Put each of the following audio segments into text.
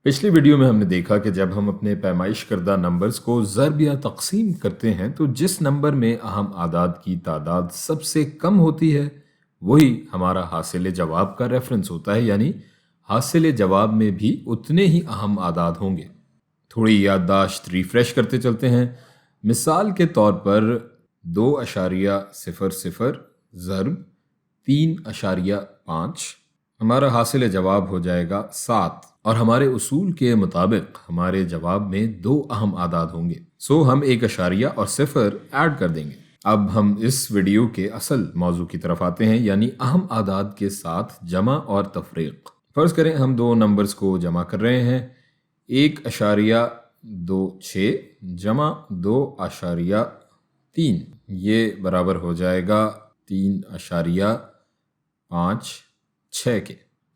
پچھلی ویڈیو میں ہم نے دیکھا کہ جب ہم اپنے پیمائش کردہ نمبرز کو ضرب یا تقسیم کرتے ہیں تو جس نمبر میں اہم اعداد کی تعداد سب سے کم ہوتی ہے وہی ہمارا حاصل جواب کا ریفرنس ہوتا ہے، یعنی حاصل جواب میں بھی اتنے ہی اہم اعداد ہوں گے۔ تھوڑی یادداشت ریفریش کرتے چلتے ہیں۔ مثال کے طور پر 2.00 ضرب 3.5 ہمارا حاصل جواب ہو جائے گا 7، اور ہمارے اصول کے مطابق ہمارے جواب میں 2 اہم اعداد ہوں گے، سو ہم 1 اور 0 ایڈ کر دیں گے۔ اب ہم اس ویڈیو کے اصل موضوع کی طرف آتے ہیں، یعنی اہم اعداد کے ساتھ جمع اور تفریق۔ فرض کریں ہم 2 نمبرز کو جمع کر رہے ہیں، 1.26 جمع 2.3، یہ برابر ہو جائے گا 3.56 کے۔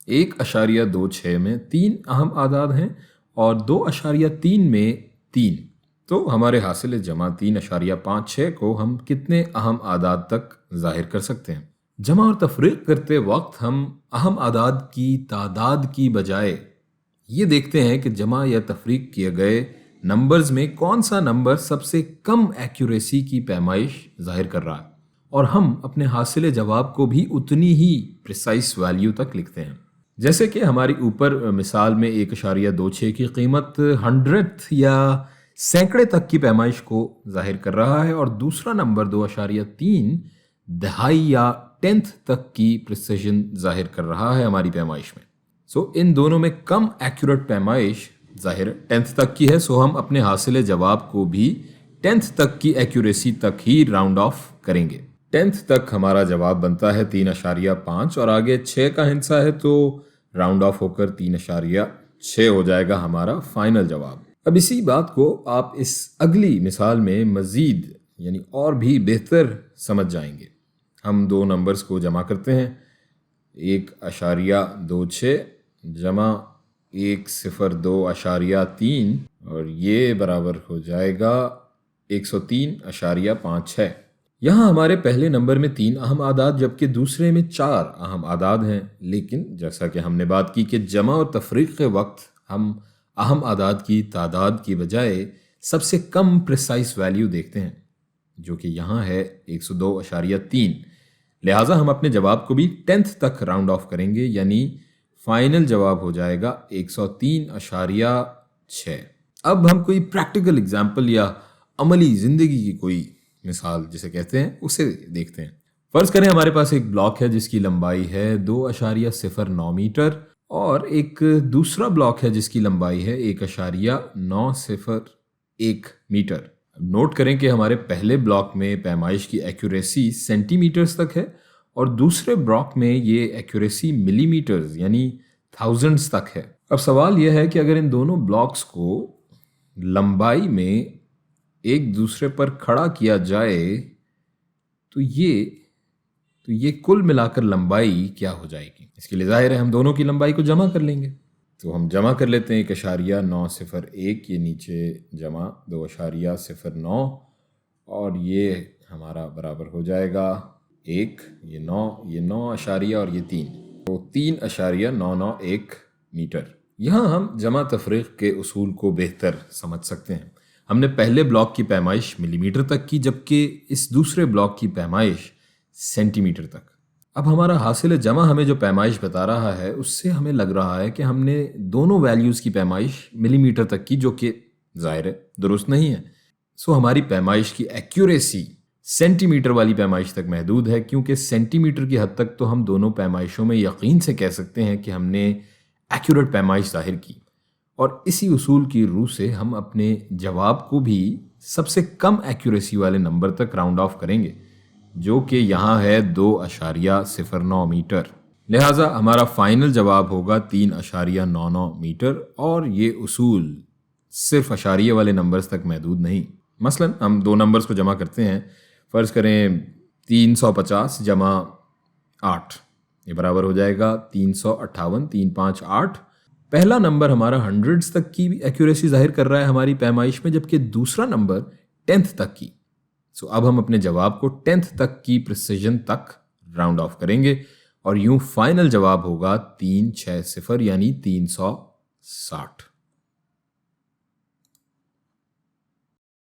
1.26 میں 3 اہم اعداد ہیں اور 2.3 میں 3، تو ہمارے حاصل جمع 3.56 کو ہم کتنے اہم اعداد تک ظاہر کر سکتے ہیں؟ جمع اور تفریق کرتے وقت ہم اہم اعداد کی تعداد کی بجائے یہ دیکھتے ہیں کہ جمع یا تفریق کیے گئے نمبرز میں کون سا نمبر سب سے کم ایکیوریسی کی پیمائش ظاہر کر رہا ہے، اور ہم اپنے حاصل جواب کو بھی اتنی ہی پریسائز ویلیو تک لکھتے ہیں۔ جیسے کہ ہماری اوپر مثال میں 1.26 کی قیمت 100 یا سینکڑے تک کی پیمائش کو ظاہر کر رہا ہے، اور دوسرا نمبر 2.3 دہائی یا 10th تک کی پریسیجن ظاہر کر رہا ہے ہماری پیمائش میں۔ سو ان دونوں میں کم ایکوریٹ پیمائش ظاہر 10th تک کی ہے، سو ہم اپنے حاصل جواب کو بھی 10th تک کی ایکوریسی تک ہی راؤنڈ آف کریں گے۔ 10th تک ہمارا جواب بنتا ہے 3.5 اور آگے 6 کا ہندسہ ہے تو راؤنڈ آف ہو کر 3.6 ہو جائے گا ہمارا فائنل جواب۔ اب اسی بات کو آپ اس اگلی مثال میں مزید یعنی اور بھی بہتر سمجھ جائیں گے۔ ہم 2 نمبرز کو جمع کرتے ہیں، 1.26 جمع 102.3، اور یہ برابر ہو جائے گا 103.56۔ یہاں ہمارے پہلے نمبر میں 3 اہم اعداد جبکہ دوسرے میں 4 اہم اعداد ہیں، لیکن جیسا کہ ہم نے بات کی کہ جمع اور تفریق کے وقت ہم اہم اعداد کی تعداد کی بجائے سب سے کم پریسائز ویلیو دیکھتے ہیں، جو کہ یہاں ہے 102.3، لہٰذا ہم اپنے جواب کو بھی 10th تک راؤنڈ آف کریں گے، یعنی فائنل جواب ہو جائے گا 103.6۔ اب ہم کوئی پریکٹیکل اگزامپل یا عملی زندگی کی کوئی مثال جسے کہتے ہیں اسے دیکھتے ہیں۔ فرض کریں ہمارے پاس ایک بلاک ہے جس کی لمبائی ہے 2.09 میٹر، اور ایک دوسرا بلاک ہے جس کی لمبائی ہے 1.901 میٹر۔ نوٹ کریں کہ ہمارے پہلے بلاک میں پیمائش کی ایکوریسی سینٹی میٹرز تک ہے، اور دوسرے بلاک میں یہ ایکوریسی ملی میٹرز یعنی تھاؤزنڈز تک ہے۔ اب سوال یہ ہے کہ اگر ان دونوں بلاکس کو لمبائی میں ایک دوسرے پر کھڑا کیا جائے تو یہ کل ملا کر لمبائی کیا ہو جائے گی؟ اس کے لیے ظاہر ہے ہم دونوں کی لمبائی کو جمع کر لیں گے، تو ہم جمع کر لیتے ہیں 1.901 یہ نیچے جمع 2.09، اور یہ ہمارا برابر ہو جائے گا 1، یہ 9 اور یہ 3، تو 3.991 میٹر۔ یہاں ہم جمع تفریق کے اصول کو بہتر سمجھ سکتے ہیں۔ ہم نے پہلے بلاک کی پیمائش ملی میٹر تک کی جبکہ اس دوسرے بلاک کی پیمائش سینٹی میٹر تک۔ اب ہمارا حاصل جمع ہمیں جو پیمائش بتا رہا ہے اس سے ہمیں لگ رہا ہے کہ ہم نے دونوں ویلیوز کی پیمائش ملی میٹر تک کی، جو کہ ظاہر ہے درست نہیں ہے۔ سو ہماری پیمائش کی ایکوریسی سینٹی میٹر والی پیمائش تک محدود ہے، کیونکہ سینٹی میٹر کی حد تک تو ہم دونوں پیمائشوں میں یقین سے کہہ سکتے ہیں کہ ہم نے ایکوریٹ پیمائش ظاہر کی، اور اسی اصول کی روح سے ہم اپنے جواب کو بھی سب سے کم ایکوریسی والے نمبر تک راؤنڈ آف کریں گے، جو کہ یہاں ہے 2.09 میٹر۔ لہٰذا ہمارا فائنل جواب ہوگا 3.99 میٹر، اور یہ اصول صرف اشاریہ والے نمبرز تک محدود نہیں۔ مثلا ہم 2 نمبرز کو جمع کرتے ہیں، فرض کریں 350 جمع 8، یہ برابر ہو جائے گا 358، 358۔ پہلا نمبر ہمارا 100 تک کی ایکوریسی ظاہر کر رہا ہے ہماری پیمائش میں، جبکہ دوسرا نمبر 10th تک کی۔ سو اب ہم اپنے جواب کو 10th تک کی پریسیجن تک راؤنڈ آف کریں گے، اور یوں فائنل جواب ہوگا 360 یعنی 360۔